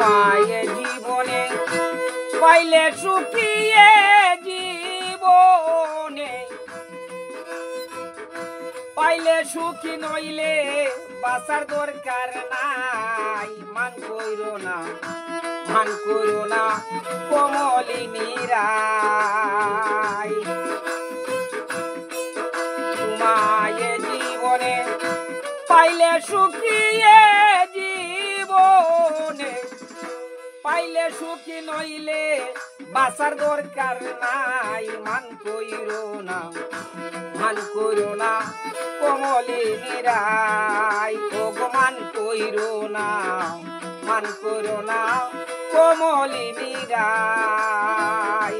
তোমায় জীবনে পাইলে সুখিয়ে জীবনে পাইলে সুখী নইলে বাঁচার দরকার নাই মান কইরো না কমলিনী রাই তোমায় জীবনে পাইলে সুখিয়ে জীবনে পাইলে সুখী নইলে বাঁচার দরকার নাই মান কইরো না কমলিনী রাই ওগো মান কইরো না কমলিনী রাই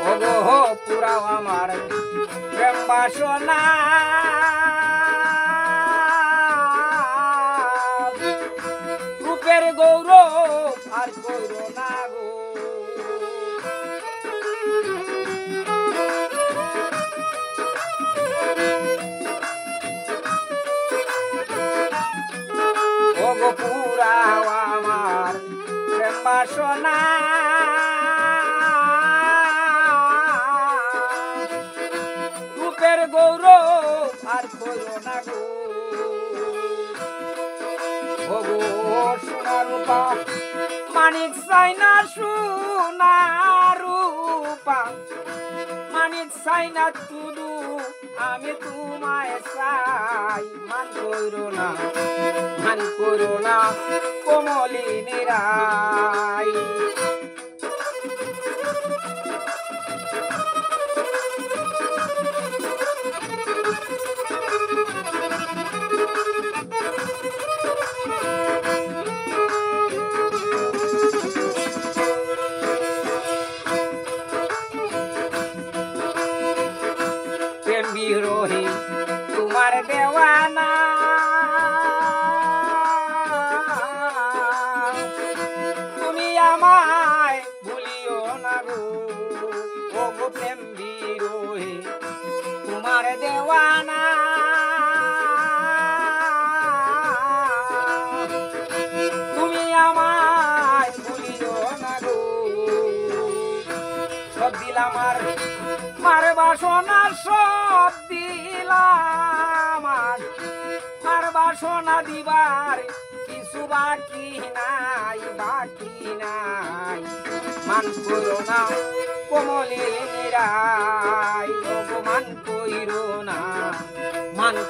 ওগো পুরাও আমার প্রেম বাসনা রূপের গৌরব আর কইরো না গো ওগো পুরাও আমার প্রেম বাসনা রূপের গৌরব আর কইরো না গো ওগো সোনা রূপা মানিক চাই না সোনা রূপা মানিক চাই না শুধু আমি তোমায় চাই মান কইরো না কমলিনী রাই প্রেম বিরোহী তোমার দেওয়ানা তুমি আমায় ভুলিও না গো ওগো প্রেম বিরোহী তোমার দেওয়ানা তুমি আমায় ভুলিও না গো সব দিলাম মার বাসনা সব দিলাম মার বাসনা দিবার কিছু বাকি নাই মান কইরো না কমলিনী রাই ওগো মান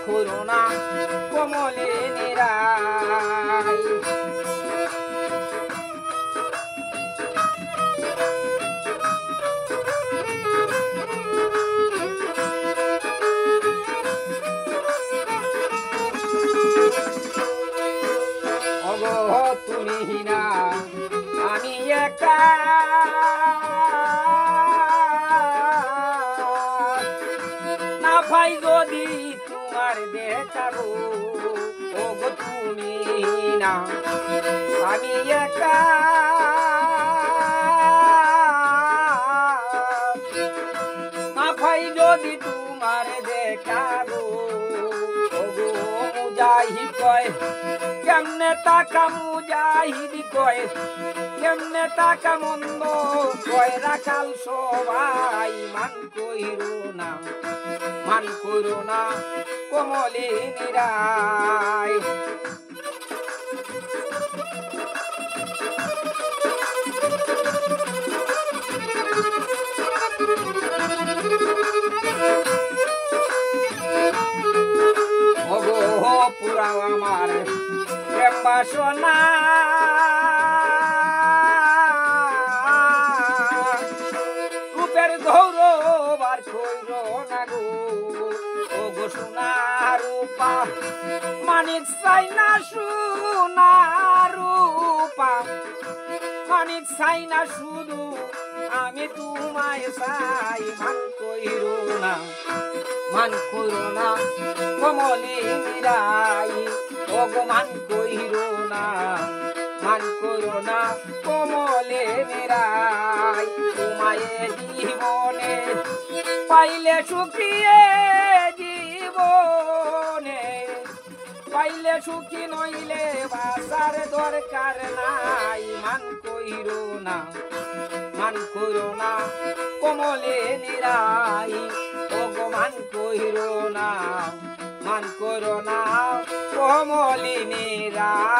কইরো না কমলিনী রাই তুমি না আমি একা না পাই যদি তোমার দেখা গো ওগো তুমি না আমি একা না পাই যদি তোমার দেখা গো ওগো মুজাহিদ কয় কেমনে তাকা মুজাহিদ কয় কেমনে তাকা মন্দ কয় রাখাল সবাই মান কইরো না কমলিনী রাই ওগো পুরাও আমার প্রেম বাসনা রূপের গৌরব আর কইরো না গো ওগো সোনা রূপা মানিক চাই না সোনা রূপা মানিক চাই না শুধু আমি তোমায় চাই মান কইরো না কমলিনী রাই ওগো মান কইরো না মান করো না কমলে নিরাই তোমায় জীবনে পাইলে সুখিয়ে জীবনে পাইলে সুখী নইলে বাসার দরকার নাই মান কইরো না কমলে নিরাই ওগো মান কইরো না কমলে নিরাই